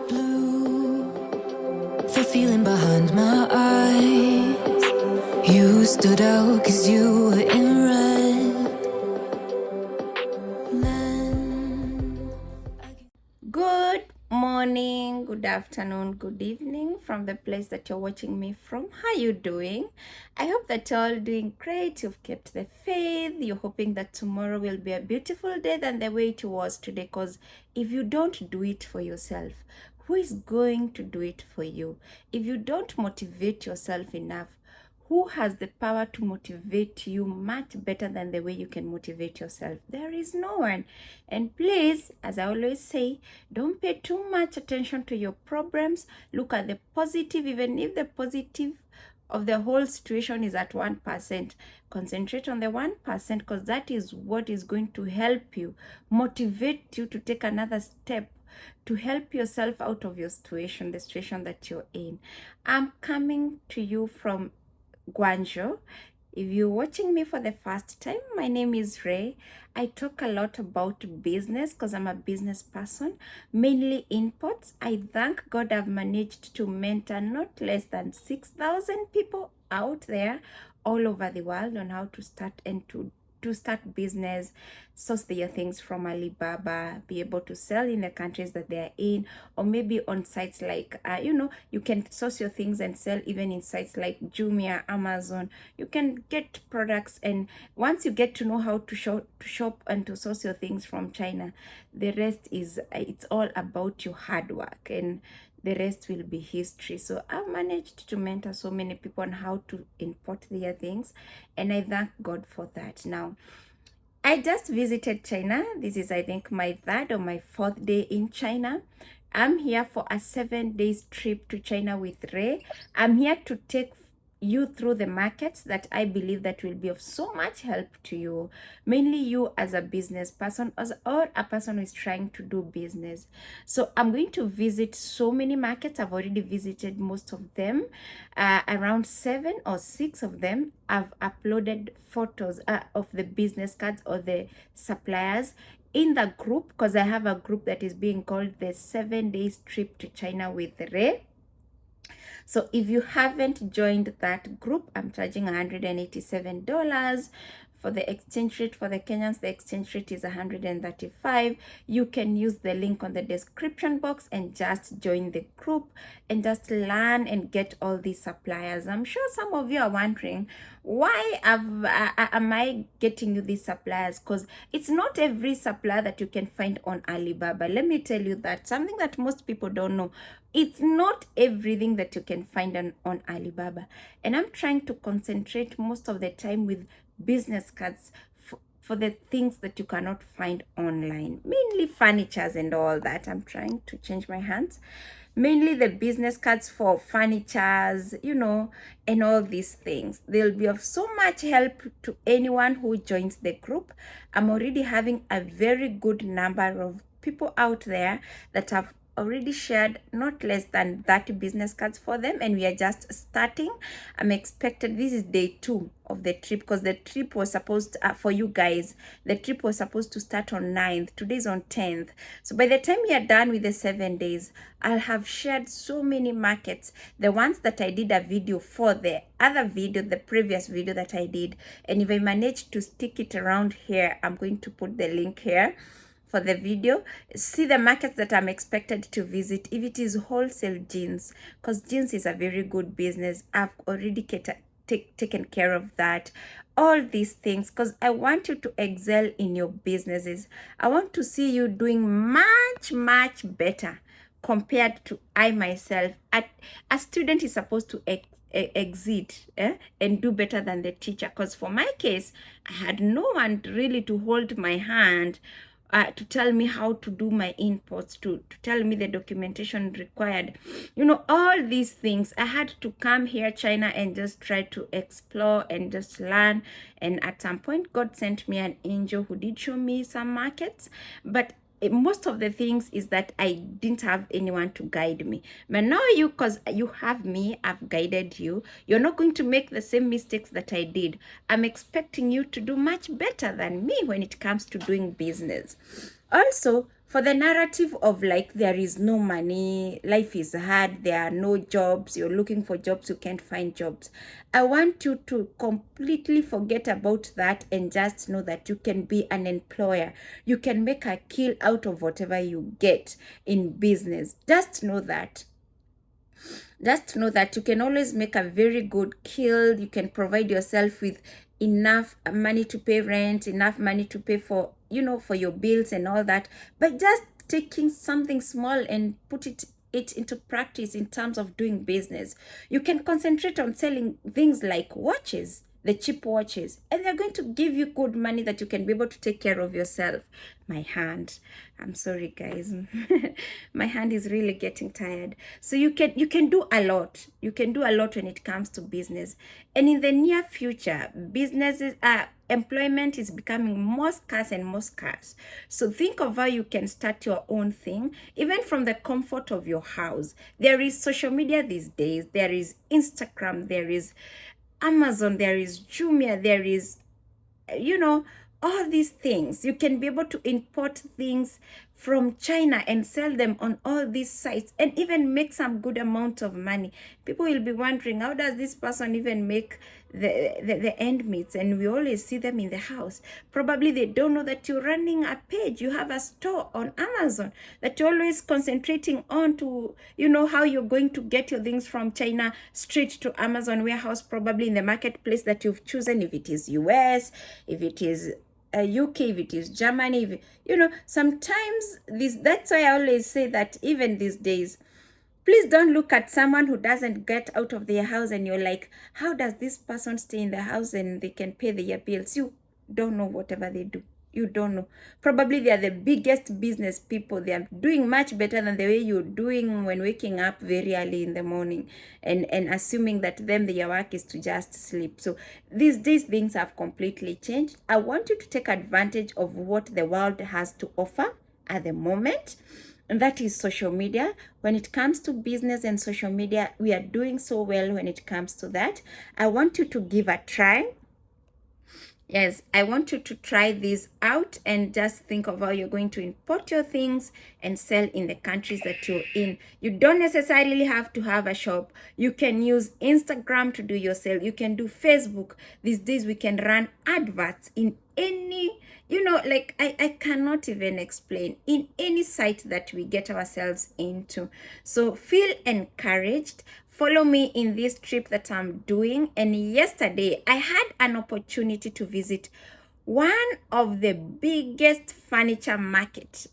blue, the feeling behind my eyes. You stood out 'cause you were in red. Then Good morning, good afternoon, good evening from the place that you're watching me from. How you doing? I hope that you're all doing great. You've kept the faith. You're hoping that tomorrow will be a beautiful day than the way it was today. Because if you don't do it for yourself, who is going to do it for you? If you don't motivate yourself enough, who has the power to motivate you much better than the way you can motivate yourself? There is no one. And please, as I always say, don't pay too much attention to your problems. Look at the positive, even if the positive of the whole situation is at 1%. Concentrate on the 1% because that is what is going to help you, motivate you to take another step to help yourself out of your situation, the situation that you're in. I'm coming to you from Guangzhou. If you're watching me for the first time, my name is Ray. I talk a lot about business because I'm a business person, mainly imports. I thank God I've managed to mentor not less than 6,000 people out there all over the world on how to start and to start business, source their things from Alibaba, be able to sell in the countries that they are in, or maybe on sites like, you can source your things and sell even in sites like Jumia, Amazon. You can get products, and once you get to know how to shop and to source your things from China, the rest is, it's all about your hard work, and the rest will be history. So I've managed to mentor so many people on how to import their things, and I thank God for that. Now, I just visited China. This is, I think, my third or my fourth day in China. I'm here for a 7 days trip to China with Ray. I'm here to take you through the markets that I believe that will be of so much help to you, mainly you as a business person or a person who is trying to do business. So I'm going to visit so many markets. I've already visited most of them, around 7 or 6 of them. I've uploaded photos of the business cards or the suppliers in the group, because I have a group that is being called the 7 days trip to China with Ray. So if you haven't joined that group, I'm charging $187. For the exchange rate for the Kenyans, the exchange rate is 135. You can use the link on the description box and just join the group and just learn and get all these suppliers. I'm sure some of you are wondering, why am I getting you these suppliers? Because it's not every supplier that you can find on Alibaba. Let me tell you that, something that most people don't know. It's not everything that you can find on Alibaba. And I'm trying to concentrate most of the time with business cards for the things that you cannot find online, mainly furnitures and all that. I'm trying to change my hands. Mainly the business cards for furnitures, and all these things. They'll be of so much help to anyone who joins the group. I'm already having a very good number of people out there that have already shared not less than 30 business cards for them, and we are just starting. I'm expected, this is day 2 of the trip, because the trip was supposed to, for you guys, the trip was supposed to start on 9th. Today's on 10th. So by the time we are done with the 7 days, I'll have shared so many markets, the ones that I did a video for, the other video, the previous video that I did. And if I manage to stick it around here, I'm going to put the link here for the video. See the markets that I'm expected to visit. If it is wholesale jeans, because jeans is a very good business, I've already taken care of that. All these things, because I want you to excel in your businesses. I want to see you doing much, much better compared to I myself. A student is supposed to exceed and do better than the teacher, because for my case, I had no one really to hold my hand, to tell me how to do my inputs, to tell me the documentation required. All these things. I had to come here, China, and just try to explore and just learn. And at some point, God sent me an angel who did show me some markets. But most of the things is that I didn't have anyone to guide me. But now you, because you have me, I've guided you. You're not going to make the same mistakes that I did. I'm expecting you to do much better than me when it comes to doing business. Also, for the narrative of like there is no money, life is hard, there are no jobs, you're looking for jobs, you can't find jobs. I want you to completely forget about that and just know that you can be an employer. You can make a kill out of whatever you get in business. Just know that. Just know that you can always make a very good kill. You can provide yourself with enough money to pay rent, enough money to pay for, you know, for your bills and all that. But just taking something small and put it into practice in terms of doing business. You can concentrate on selling things like watches, the cheap watches, and they're going to give you good money that you can be able to take care of yourself. My hand, I'm sorry guys. My hand is really getting tired. So you can do a lot. You can do a lot when it comes to business. And in the near future, businesses employment is becoming more scarce and more scarce. So think of how you can start your own thing, even from the comfort of your house. There is social media these days. There is Instagram. There is Amazon. There is Jumia. There is, you know, all these things. You can be able to import things from China and sell them on all these sites and even make some good amount of money. People will be wondering, how does this person even make the end meets? And we always see them in the house. Probably they don't know that you're running a page. You have a store on Amazon that you're always concentrating on to, you know, how you're going to get your things from China straight to Amazon warehouse, probably in the marketplace that you've chosen, if it is US, if it is UK, if it is Germany, if, you know, sometimes that's why I always say that even these days, please don't look at someone who doesn't get out of their house and you're like, how does this person stay in the house and they can pay their bills? You don't know whatever they do. You don't know. Probably they are the biggest business people. They are doing much better than the way you're doing when waking up very early in the morning and assuming that them their work is to just sleep. So these days things have completely changed. I want you to take advantage of what the world has to offer at the moment. And that is social media. When it comes to business and social media, we are doing so well when it comes to that. I want you to give a try. Yes, I want you to try this out and just think of how you're going to import your things and sell in the countries that you're in. You don't necessarily have to have a shop. You can use Instagram to do your sale. You can do Facebook. These days we can run adverts in any, you know, like I cannot even explain, in any site that we get ourselves into. So feel encouraged. Follow me in this trip that I'm doing. And yesterday, I had an opportunity to visit one of the biggest furniture market.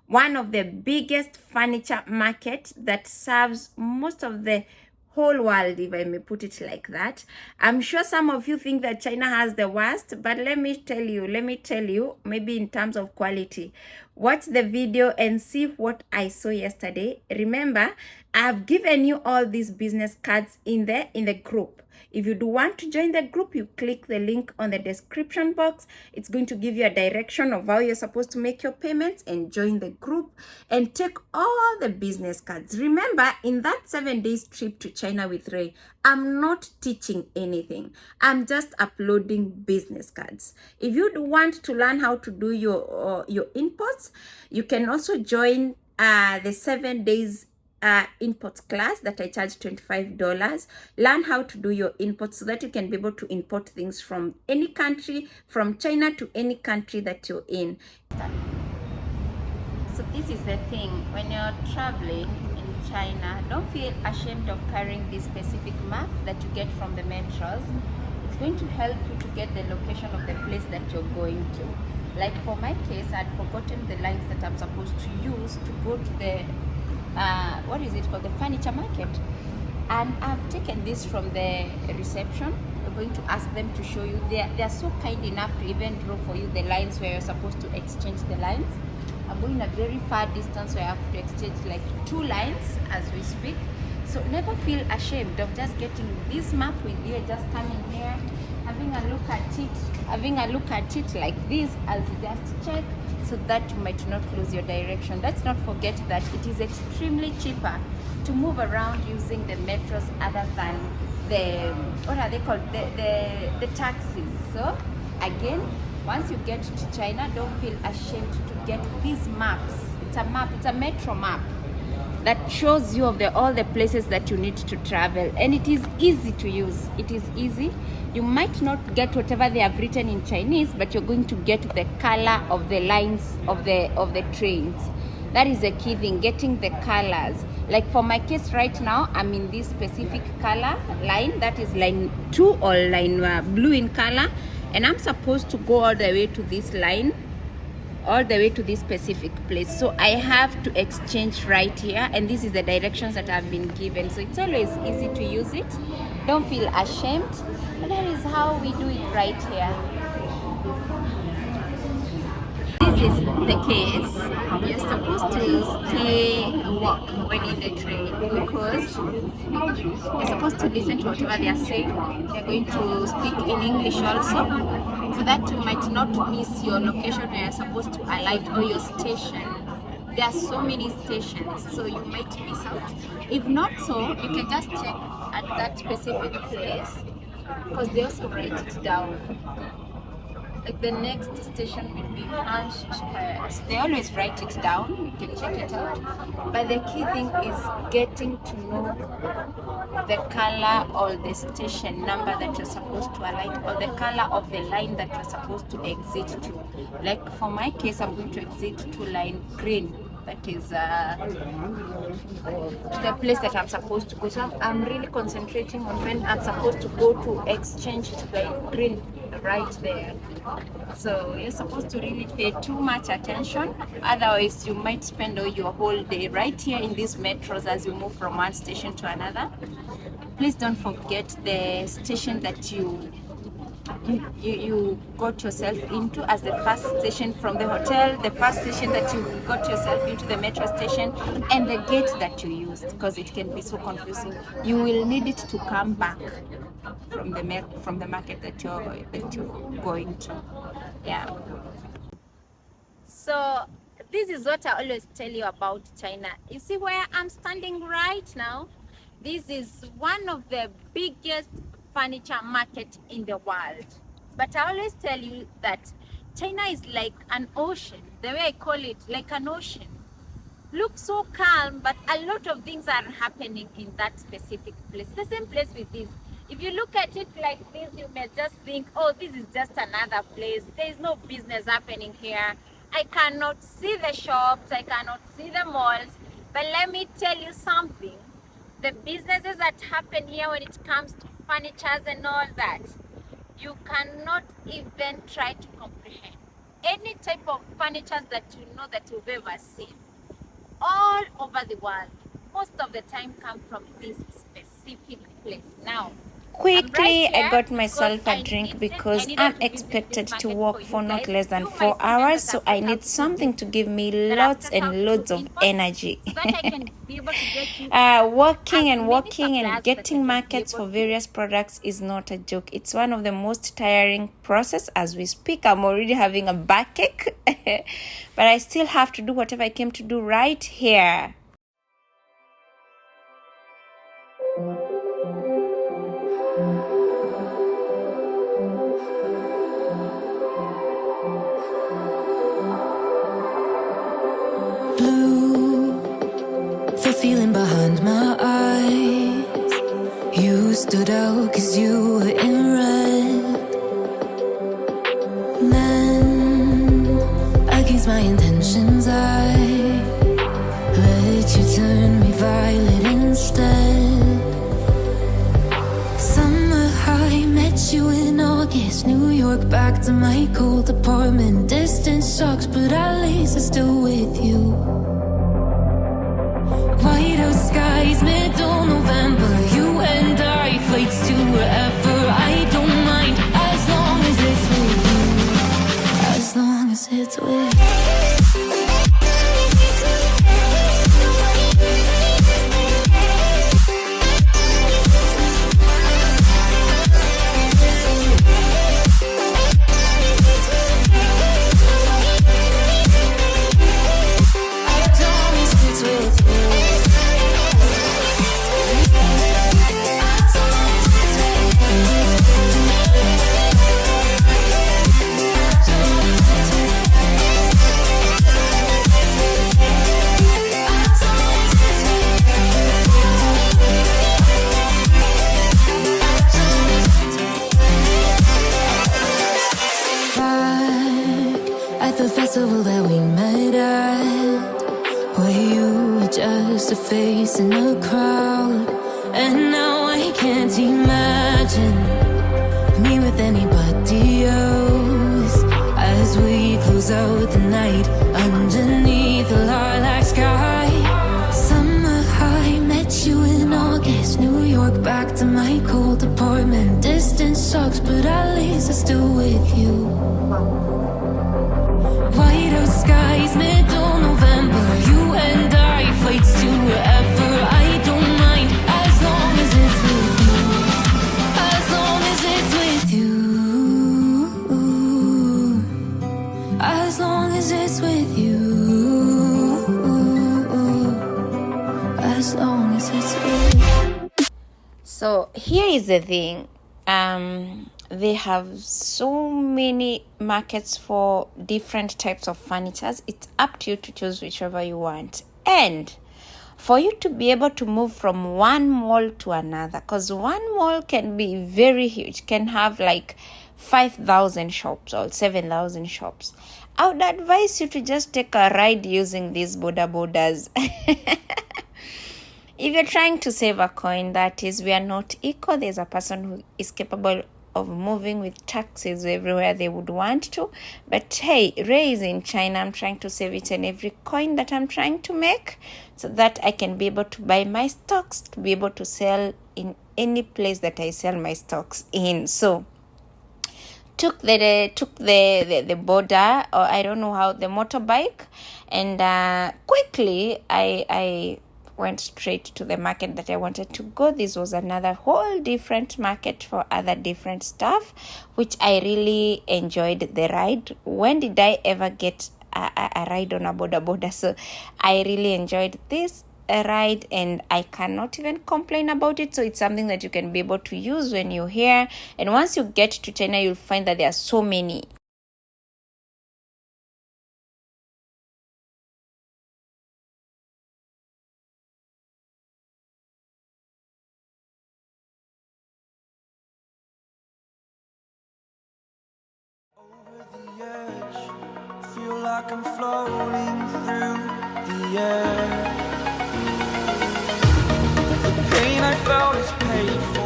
One of the biggest furniture market that serves most of the whole world, if I may put it like that. I'm sure some of you think that China has the worst, but let me tell you, maybe in terms of quality. Watch the video and see what I saw yesterday. Remember, I've given you all these business cards in the group. If you do want to join the group, you click the link on the description box. It's going to give you a direction of how you're supposed to make your payments and join the group and take all the business cards. Remember, in that 7 days trip to China with Ray, I'm not teaching anything. I'm just uploading business cards. If you do want to learn how to do your imports, you can also join the 7 days import class that I charge $25. Learn how to do your imports so that you can be able to import things from any country, from China to any country that you're in. So this is the thing, when you're traveling in China, don't feel ashamed of carrying this specific map that you get from the metros. It's going to help you to get the location of the place that you're going to. Like for my case, I'd forgotten the lines that I'm supposed to use to go to the what is it called, the furniture market, and I've taken this from the reception. We're going to ask them to show you. They're so kind enough to even draw for you the lines where you're supposed to exchange the lines. I'm going a very far distance where I have to exchange like 2 lines as we speak. So never feel ashamed of just getting this map with you, just coming here, having a look at it like this as you just check, so that you might not lose your direction. Let's not forget that it is extremely cheaper to move around using the metros other than the, what are they called, the taxis. So again, Once you get to China, don't feel ashamed to get these maps. It's a map, it's a metro map that shows you of all the places that you need to travel, and it is easy to use. It is easy. You might not get whatever they have written in Chinese, but you're going to get the color of the lines of the trains. That is the key thing, getting the colors. Like for my case right now, I'm in this specific color line, that is line 2 or line blue in color, and I'm supposed to go all the way to this line, all the way to this specific place. So I have to exchange right here, and this is the directions that I've been given. So it's always easy to use it. Don't feel ashamed. And that is how we do it right here. This is the case. You're supposed to stay walk when in the train, because you're supposed to listen to whatever they are saying. They're going to speak in English also, so that you might not miss your location where you're supposed to alight, or your station. There are so many stations, so you might miss out. If not so, you can just check at that specific place, because they also write it down. Like the next station will be Hansh Square. So they always write it down. You can check it out. But the key thing is getting to know the color or the station number that you're supposed to alight, or the color of the line that you're supposed to exit to. Like for my case, I'm going to exit to line green. That is the place that I'm supposed to go. So I'm really concentrating on when I'm supposed to go to exchange to the green right there. So you're supposed to really pay too much attention, otherwise you might spend all your whole day right here in these metros as you move from one station to another. Please don't forget the station that you got yourself into as the first station from the hotel, the first station that you got yourself into, the metro station, and the gate that you used, because it can be so confusing. You will need it to come back from the market that you're going to. Yeah. So this is what I always tell you about China. You see where I'm standing right now? This is one of the biggest furniture market in the world. But I always tell you that China is like an ocean. The way I call it, like an ocean. Looks so calm, but a lot of things are happening in that specific place. The same place with this. If you look at it like this, you may just think, oh, this is just another place. There is no business happening here. I cannot see the shops, I cannot see the malls. But let me tell you something. The businesses that happen here when it comes to furnitures and all that, you cannot even try to comprehend. Any type of furniture that you know that you've ever seen, all over the world, most of the time come from this specific place. Now, Quickly, I got myself a drink because I'm expected to walk for not less than 4 hours, so I need something to give me lots and loads of energy. Walking and getting markets for various products is not a joke. It's one of the most tiring process. As we speak, I'm already having a backache, but I still have to do whatever I came to do right here. Blue, the feeling behind my eyes. You stood out 'cause you were in red. Then, against my intentions, I let you turn me violet instead. Summer high, met you in August. New York, back to my cold apartment. Distance sucks, but at least I'm still with you. White out skies, middle November. You and I, flights to wherever. I don't mind, as long as it's with you. As long as it's with you. just a face in a crowd. And now I can't imagine me with anybody else. As we close out the night underneath the lilac sky. Summer high, met you in August. New York, back to my cold apartment. Distance sucks, but at least I'm still with you. White out skies, middle November. You and I, flights to wherever. I don't mind, as long as it's with you. As long as it's with you. As long as it's with you. As long as it's with you. So here is the thing. They have so many markets for different types of furnitures. It's up to you to choose whichever you want. And for you to be able to move from one mall to another, because one mall can be very huge, can have like 5,000 shops or 7,000 shops. I would advise you to just take a ride using these borders. If you're trying to save a coin, that is, we are not equal. There's a person who is capable of moving with taxis everywhere they would want to. But hey, Ray is in China. I'm trying to save each and every coin that I'm trying to make so that I can be able to buy my stocks, to be able to sell in any place that I sell my stocks in. So took the border, or I don't know how, the motorbike, and quickly I went straight to the market that I wanted to go. This was another whole different market for other different stuff, which I really enjoyed the ride. When did I ever get a ride on a border? So I really enjoyed this ride, and I cannot even complain about it. So it's something that you can be able to use when you're here, and once you get to China, you'll find that there are so many. Over the edge, feel like I'm floating through the air. The pain I felt is paid for.